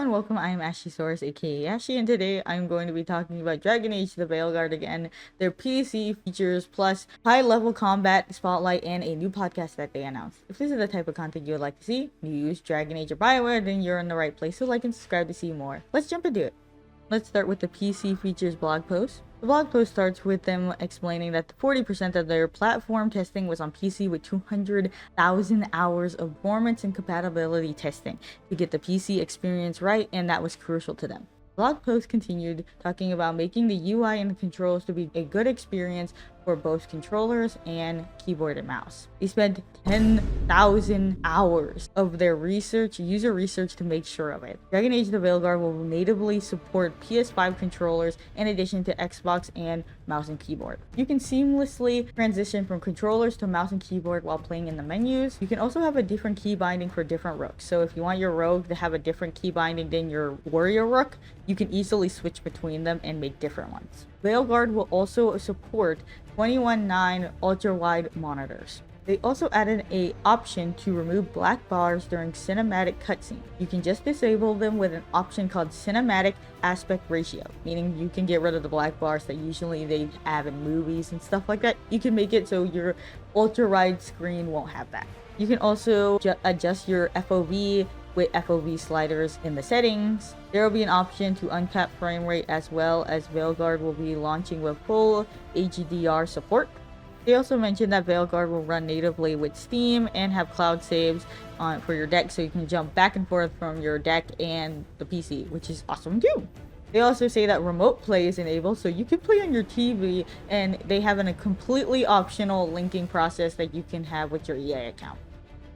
everyone, welcome. I am Ashysaurus, aka Ashy, and today I'm going to be talking about Dragon Age The Veilguard again, their PC features, plus high-level combat, spotlight, and a new podcast that they announced. If this is the type of content you would like to see, news, Dragon Age, or Bioware, then you're in the right place, so like and subscribe to see more. Let's jump into it. Let's start with the PC features blog post. The blog post starts with them explaining that 40% of their platform testing was on PC with 200,000 hours of performance and compatibility testing to get the PC experience right, and that was crucial to them. The blog post continued talking about making the UI and the controls to be a good experience for both controllers and keyboard and mouse. They spent 10,000 hours of their user research to make sure of it. Dragon Age The Veilguard will natively support PS5 controllers in addition to Xbox and mouse and keyboard. You can seamlessly transition from controllers to mouse and keyboard while playing in the menus. You can also have a different key binding for different rooks. So if you want your rogue to have a different key binding than your warrior rook, you can easily switch between them and make different ones. Veilguard will also support 21:9 ultra-wide monitors. They also added an option to remove black bars during cinematic cutscenes. You can just disable them with an option called cinematic aspect ratio, meaning you can get rid of the black bars that usually they have in movies and stuff like that. You can make it so your ultra-wide screen won't have that. You can also adjust your FOV with FOV sliders in the settings. There will be an option to uncap frame rate, as well as Veilguard will be launching with full HDR support. They also mentioned that Veilguard will run natively with Steam and have cloud saves for your deck, so you can jump back and forth from your deck and the PC, which is awesome too. They also say that remote play is enabled, so you can play on your TV, and they have a completely optional linking process that you can have with your EA account.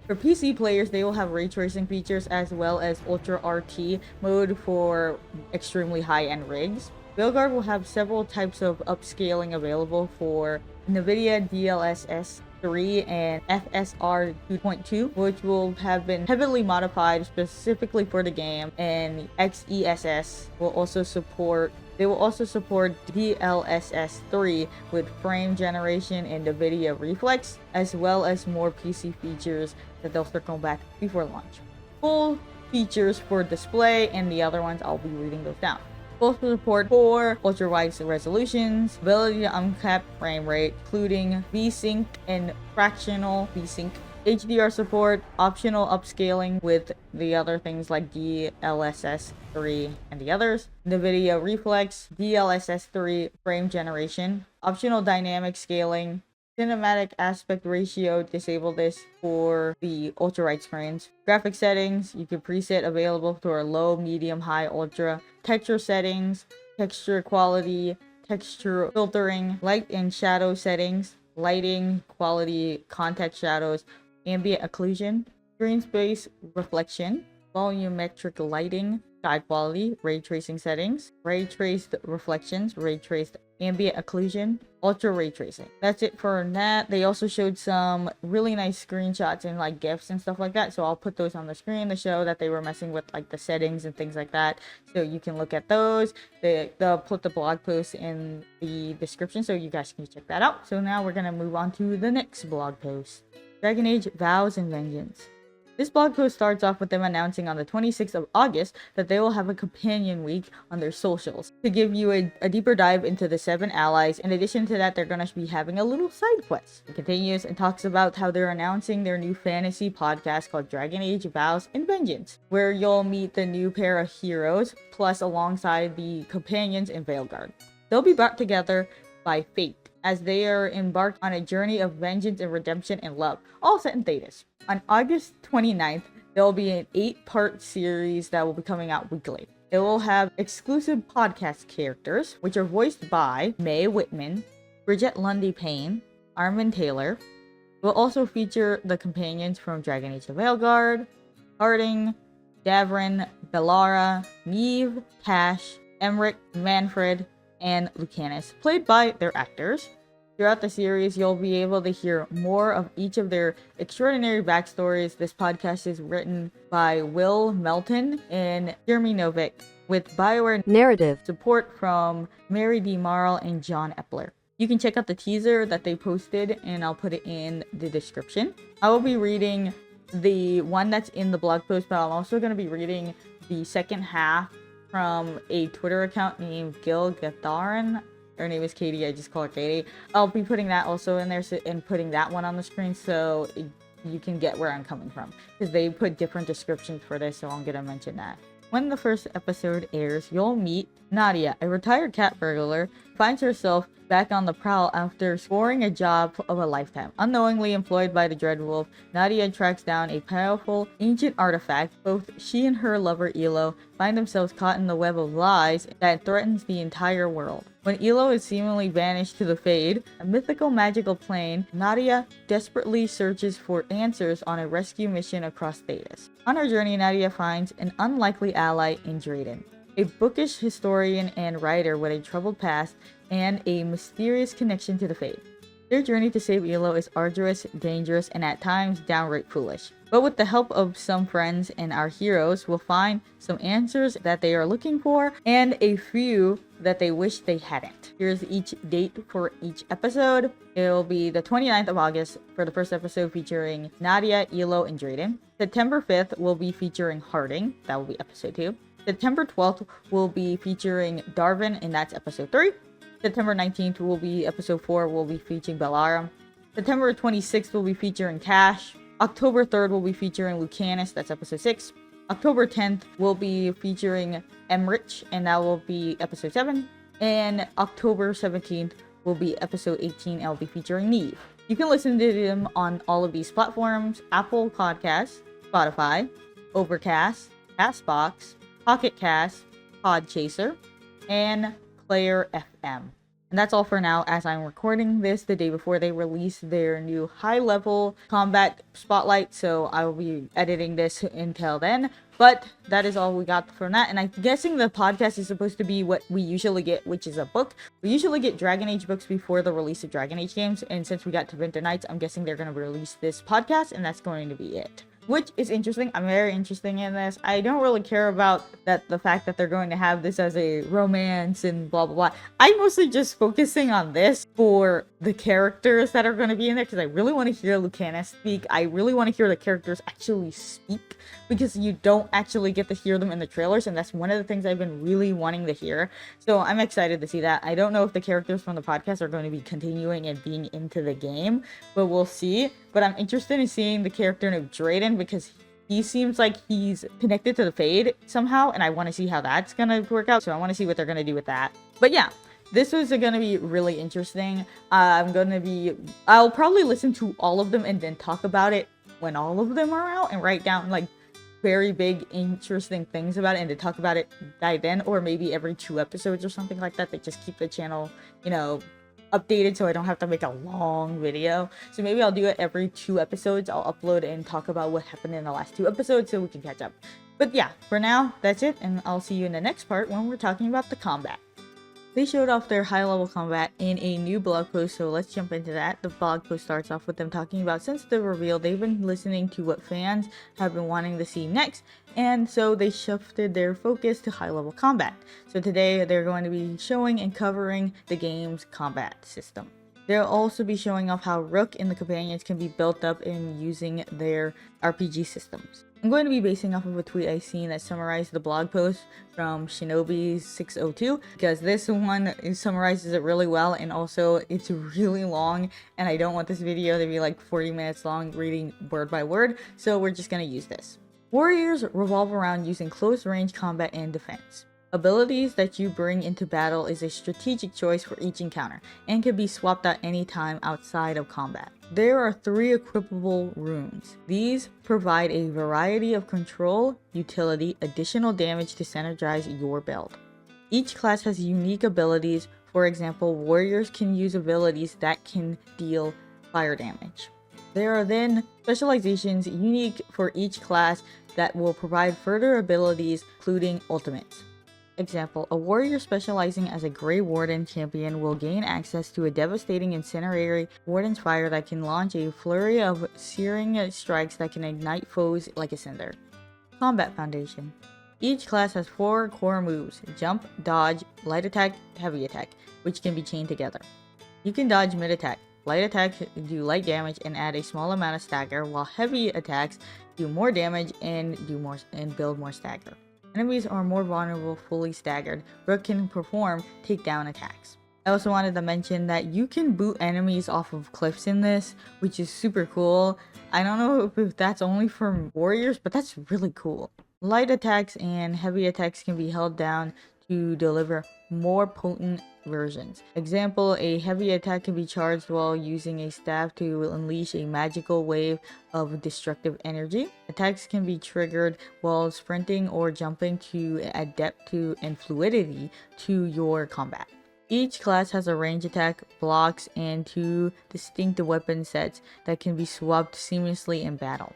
For PC players, they will have ray tracing features as well as Ultra RT mode for extremely high-end rigs. Veilguard will have several types of upscaling available for NVIDIA DLSS 3 and FSR 2.2, which will have been heavily modified specifically for the game, and XESS will also support. They will also support DLSS 3 with frame generation and NVIDIA Reflex, as well as more PC features that they'll circle back before launch. Full features for display and the other ones, I'll be reading those down. Both support 4 ultra-wide resolutions, ability to uncap frame rate, including VSync and fractional VSync, HDR support, optional upscaling with the other things like DLSS 3 and the others, NVIDIA Reflex, DLSS 3 frame generation, optional dynamic scaling, cinematic aspect ratio, disable this for the ultra-wide screens. Graphic settings, you can preset available for low, medium, high, ultra. Texture settings, texture quality, texture filtering, light and shadow settings, lighting, quality, context shadows, ambient occlusion, screen space reflection, volumetric lighting, sky quality, ray tracing settings, ray traced reflections, ray traced ambient occlusion, ultra ray tracing. That's it for that. They also showed some really nice screenshots and like GIFs and stuff like that, so I'll put those on the screen to show that they were messing with like the settings and things like that, so you can look at those. They'll put the blog post in the description so you guys can check that out. So now we're gonna move on to the next blog post. Dragon Age Vows and Vengeance. This blog post starts off with them announcing on the 26th of August that they will have a companion week on their socials to give you a deeper dive into the 7 allies. In addition to that, they're going to be having a little side quest. It continues and talks about how they're announcing their new fantasy podcast called Dragon Age Vows and Vengeance, where you'll meet the new pair of heroes, plus alongside the companions in Veilguard. They'll be brought together by fate as they are embarked on a journey of vengeance and redemption and love, all set in Thetis. On August 29th, there will be an 8-part series that will be coming out weekly. It will have exclusive podcast characters, which are voiced by Mae Whitman, Bridget Lundy Payne, Armin Taylor. It will also feature the companions from Dragon Age The Veilguard, Harding, Davrin, Bellara, Neve, Cash, Emmerich, Manfred, and Lucanus, played by their actors. Throughout the series, you'll be able to hear more of each of their extraordinary backstories. This podcast is written by Will Melton and Jeremy Novick, with Bioware narrative support from Mary D. Marl and John Epler. You can check out the teaser that they posted, and I'll put it in the description. I will be reading the one that's in the blog post, but I'm also going to be reading the second half from a Twitter account named Gil Gatharin. Her name is Caitie. I just call her Caitie. I'll be putting that also in there and putting that one on the screen so you can get where I'm coming from. Because they put different descriptions for this, so I'm going to mention that. When the first episode airs, you'll meet Nadia, a retired cat burglar, finds herself back on the prowl after scoring a job of a lifetime. Unknowingly employed by the Dreadwolf, Nadia tracks down a powerful ancient artifact. Both she and her lover Elo find themselves caught in the web of lies that threatens the entire world. When Elo is seemingly vanished to the Fade, a mythical magical plane, Nadia desperately searches for answers on a rescue mission across Thedas. On her journey, Nadia finds an unlikely ally in Drayden, a bookish historian and writer with a troubled past and a mysterious connection to the Fade. Their journey to save Elo is arduous, dangerous, and at times downright foolish. But with the help of some friends and our heroes, we'll find some answers that they are looking for and a few that they wish they hadn't. Here's each date for each episode. It'll be the 29th of August for the first episode featuring Nadia, Elo, and Drayden. September 5th will be featuring Harding. That will be episode 2. September 12th will be featuring Darvin, and that's episode 3. September 19th will be episode 4, will be featuring Bellarum. September 26th will be featuring Cash. October 3rd will be featuring Lucanus, that's episode 6. October 10th will be featuring Emrich, and that will be episode 7. And October 17th will be episode 18, and will be featuring Neve. You can listen to them on all of these platforms: Apple Podcasts, Spotify, Overcast, Castbox, Pocket Cast, Podchaser, and Player FM. And that's all for now, as I'm recording this the day before they release their new high-level combat spotlight, so I will be editing this until then. But that is all we got for that, and I'm guessing the podcast is supposed to be what we usually get, which is a book. We usually get Dragon Age books before the release of Dragon Age games, and since we got to Winter Nights, I'm guessing they're going to release this podcast, and that's going to be it. Which is interesting. I'm very interested in this. I don't really care about the fact that they're going to have this as a romance and blah blah blah. I'm mostly just focusing on this for the characters that are going to be in there, because I really want to hear Lucanus speak. I really want to hear the characters actually speak, because you don't actually get to hear them in the trailers, and that's one of the things I've been really wanting to hear. So I'm excited to see that. I don't know if the characters from the podcast are going to be continuing and being into the game, but we'll see. But I'm interested in seeing the character of Drayden, because he seems like he's connected to the Fade somehow, and I want to see how that's going to work out. So I want to see what they're going to do with that. But yeah, this was going to be really interesting. I'll probably listen to all of them and then talk about it when all of them are out, and write down like very big interesting things about it, and to talk about it by then, or maybe every 2 episodes or something like that. They just keep the channel, updated, so I don't have to make a long video. So maybe I'll do it every 2 episodes. I'll upload and talk about what happened in the last 2 episodes so we can catch up. But yeah, for now, that's it, and I'll see you in the next part when we're talking about the combat. They showed off their high-level combat in a new blog post, so let's jump into that. The blog post starts off with them talking about, since the reveal, they've been listening to what fans have been wanting to see next, and so they shifted their focus to high-level combat. So today, they're going to be showing and covering the game's combat system. They'll also be showing off how Rook and the companions can be built up in using their RPG systems. I'm going to be basing off of a tweet I've seen that summarized the blog post from Shinobi 602, because this one summarizes it really well, and also it's really long, and I don't want this video to be like 40 minutes long reading word by word, so we're just going to use this. Warriors revolve around using close range combat and defense. Abilities that you bring into battle is a strategic choice for each encounter, and can be swapped out anytime outside of combat. There are 3 equipable runes. These provide a variety of control, utility, additional damage to synergize your build. Each class has unique abilities. For example, warriors can use abilities that can deal fire damage. There are then specializations unique for each class that will provide further abilities, including ultimates. Example, a warrior specializing as a Grey Warden champion will gain access to a devastating incendiary Warden's Fire that can launch a flurry of searing strikes that can ignite foes like a cinder. Combat Foundation. Each class has 4 core moves: jump, dodge, light attack, heavy attack, which can be chained together. You can dodge mid-attack. Light attacks do light damage and add a small amount of stagger, while heavy attacks do more damage and build more stagger. Enemies are more vulnerable fully staggered. Rook can perform takedown attacks. I also wanted to mention that you can boot enemies off of cliffs in this, which is super cool. I don't know if that's only for warriors, but that's really cool. Light attacks and heavy attacks can be held down to deliver more potent versions. Example, a heavy attack can be charged while using a staff to unleash a magical wave of destructive energy. Attacks can be triggered while sprinting or jumping to add depth to and fluidity to your combat. Each class has a range attack, blocks, and 2 distinct weapon sets that can be swapped seamlessly in battle.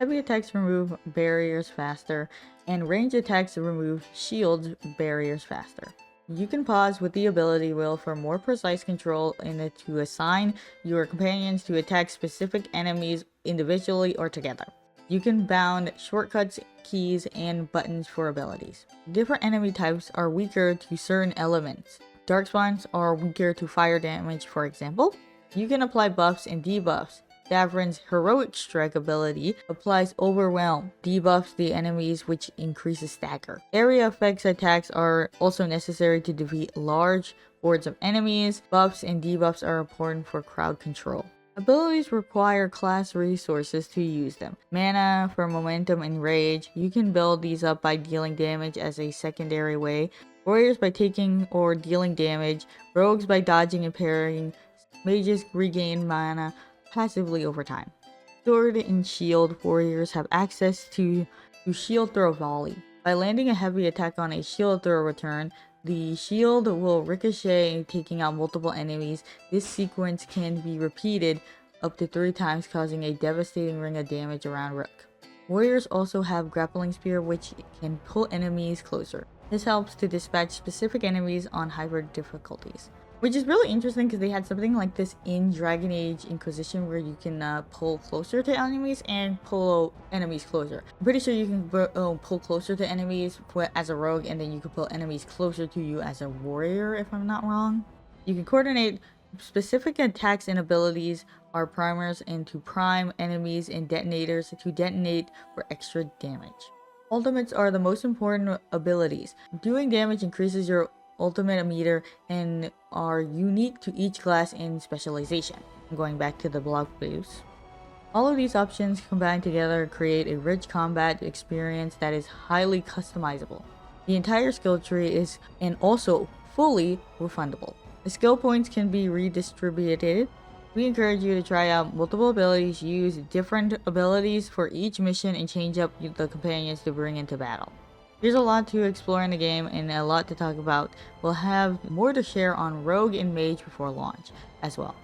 Heavy attacks remove barriers faster, and range attacks remove shield barriers faster. You can pause with the ability wheel for more precise control and to assign your companions to attack specific enemies individually or together. You can bound shortcuts, keys, and buttons for abilities. Different enemy types are weaker to certain elements. Darkspawns are weaker to fire damage, for example. You can apply buffs and debuffs. Davrin's Heroic Strike ability applies Overwhelm, debuffs the enemies, which increases stagger. Area effects attacks are also necessary to defeat large hordes of enemies. Buffs and debuffs are important for crowd control. Abilities require class resources to use them. Mana for momentum and rage. You can build these up by dealing damage as a secondary way. Warriors by taking or dealing damage. Rogues by dodging and parrying. Mages regain mana passively over time. Sword and shield warriors have access to shield throw volley. By landing a heavy attack on a shield throw return, the shield will ricochet, taking out multiple enemies. This sequence can be repeated up to 3 times, causing a devastating ring of damage around Rook. Warriors also have grappling spear, which can pull enemies closer. This helps to dispatch specific enemies on hybrid difficulties. Which is really interesting because they had something like this in Dragon Age Inquisition where you can pull closer to enemies and pull enemies closer. I'm pretty sure you can pull closer to enemies as a rogue, and then you can pull enemies closer to you as a warrior, if I'm not wrong. You can coordinate specific attacks and abilities are primers, and to prime enemies and detonators to detonate for extra damage. Ultimates are the most important abilities. Doing damage increases your ultimate meter and are unique to each class and specialization. I'm going back to the blog posts. All of these options combined together create a rich combat experience that is highly customizable. The entire skill tree is and also fully refundable. The skill points can be redistributed. We encourage you to try out multiple abilities, use different abilities for each mission, and change up the companions to bring into battle. There's a lot to explore in the game and a lot to talk about. We'll have more to share on Rogue and Mage before launch as well.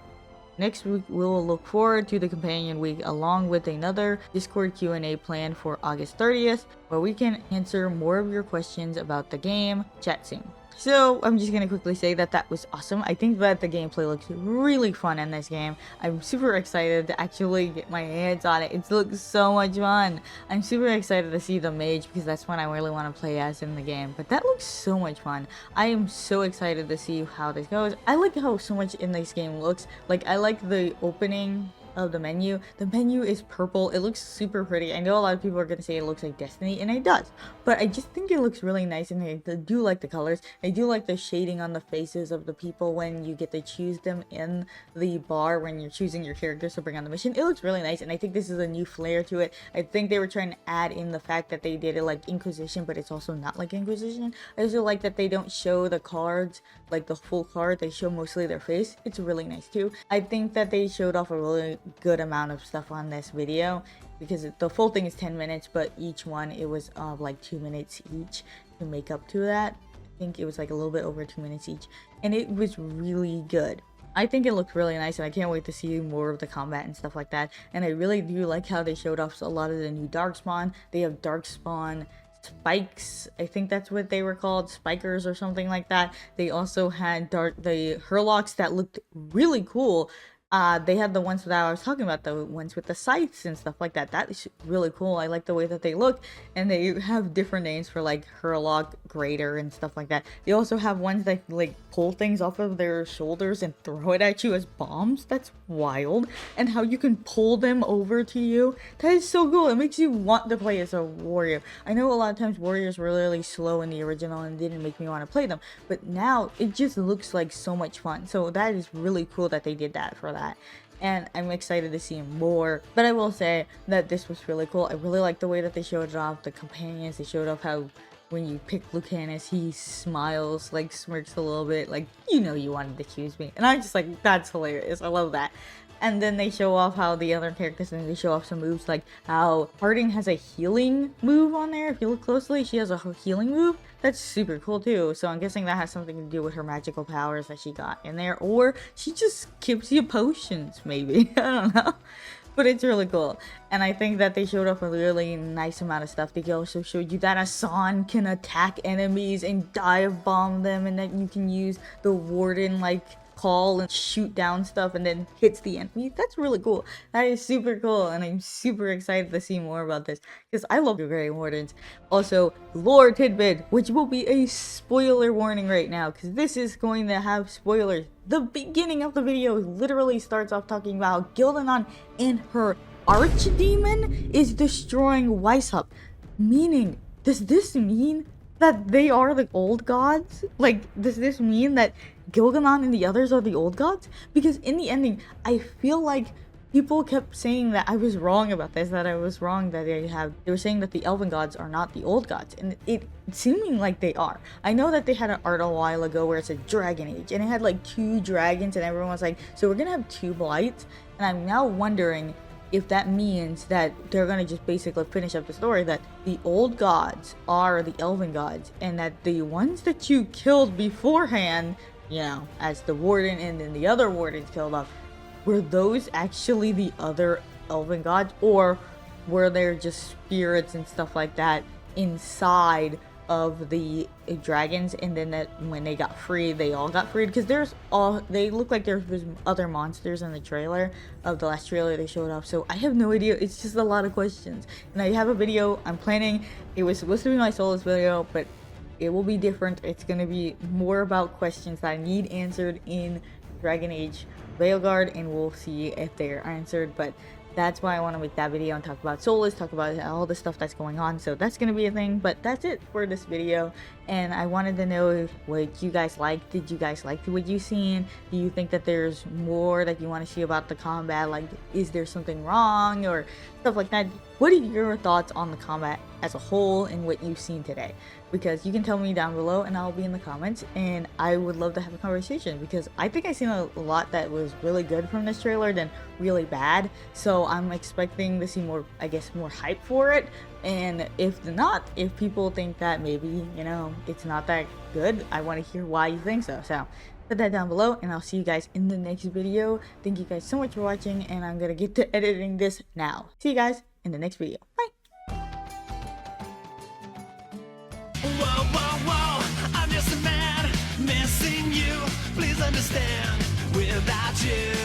Next week, we'll look forward to the Companion Week along with another Discord Q&A planned for August 30th, where we can answer more of your questions about the game. Chat soon. So I'm just gonna quickly say that that was awesome. I think that the gameplay looks really fun in this game. I'm super excited to actually get my hands on it. It looks so much fun. I'm super excited to see the mage because that's what I really want to play as in the game. But that looks so much fun. I am so excited to see how this goes. I like how so much in this game looks. Like, I like the opening of the menu. The menu is purple. It looks super pretty. I know a lot of people are going to say it looks like Destiny, and it does. But I just think it looks really nice, and I do like the colors. I do like the shading on the faces of the people when you get to choose them in the bar when you're choosing your characters to bring on the mission. It looks really nice, and I think this is a new flair to it. I think they were trying to add in the fact that they did it like Inquisition, but it's also not like Inquisition. I also like that they don't show the cards, like the full card. They show mostly their face. It's really nice too. I think that they showed off a really good amount of stuff on this video because the full thing is 10 minutes, but each one it was like 2 minutes each to make up to that. I think it was like a little bit over 2 minutes each, and it was really good. I think it looked really nice, and I can't wait to see more of the combat and stuff like that. And I really do like how they showed off a lot of the new Darkspawn. They have Darkspawn spikes, I think that's what they were called, spikers or something like that. They also had the Hurlocks that looked really cool. They had the ones that I was talking about, the ones with the scythes and stuff like that. That is really cool. I like the way that they look, and they have different names for like Hurlock, Grater, and stuff like that. They also have ones that like pull things off of their shoulders and throw it at you as bombs. That's wild. And how you can pull them over to you. That is so cool. It makes you want to play as a warrior. I know a lot of times warriors were really slow in the original and didn't make me want to play them, but now it just looks like so much fun. So that is really cool that they did that for that. And I'm excited to see more. But I will say that this was really cool. I really like the way that they showed it off. The companions, they showed off how when you pick Lucanus, he smiles, like smirks a little bit, like, you know you wanted to choose me. And I'm just like, that's hilarious. I love that. And then they show off how the other characters, and they show off some moves, like how Harding has a healing move on there. If you look closely, she has a healing move. That's super cool too. So I'm guessing that has something to do with her magical powers that she got in there. Or she just gives you potions, maybe. I don't know. But it's really cool. And I think that they showed off a really nice amount of stuff. They also showed you that Asan can attack enemies and dive bomb them, and that you can use the Warden like call and shoot down stuff and then hits the enemy. That's really cool. That is super cool, and I'm super excited to see more about this because I love the Grey Wardens. Also, lore tidbit, which will be a spoiler warning right now because this is going to have spoilers. The beginning of the video literally starts off talking about how Gildanon and her archdemon is destroying Weishaupt. Meaning, does this mean that they are the old gods? Like, does this mean that Gilganon and the others are the old gods? Because in the ending, I feel like people kept saying that I was wrong about this, that I was wrong, that they were saying that the elven gods are not the old gods, and it seeming like they are. I know that they had an art a while ago where it's a Dragon Age, and it had like 2 dragons, and everyone was like, so we're gonna have 2 blights, and I'm now wondering if that means that they're gonna just basically finish up the story that the old gods are the elven gods, and that the ones that you killed beforehand, you know, as the warden and then the other wardens killed off, were those actually the other elven gods, or were there just spirits and stuff like that inside of the dragons, and then that when they got freed, they all got freed? Because they look like there was other monsters in the trailer of the last trailer they showed off. So I have no idea. It's just a lot of questions, and I have a video I'm planning. It was supposed to be my soloist video, but it will be different. It's going to be more about questions that I need answered in Dragon Age Veilguard, and we'll see if they're answered. But that's why I want to make that video and talk about Solus, talk about all the stuff that's going on. So that's going to be a thing, but that's it for this video. And I wanted to know what you guys liked. Did you guys like what you seen? Do you think that there's more that you want to see about the combat? Like, is there something wrong or stuff like that? What are your thoughts on the combat as a whole and what you've seen today? Because you can tell me down below and I'll be in the comments, and I would love to have a conversation because I think I've seen a lot that was really good from this trailer than really bad. So I'm expecting to see more, I guess, more hype for it. And if not, if people think that maybe, you know, it's not that good, I want to hear why you think so. So put that down below, and I'll see you guys in the next video. Thank you guys so much for watching, and I'm gonna get to editing this now. See you guys in the next video. Bye. Whoa, whoa, whoa, I'm just a man missing you. Please understand, without you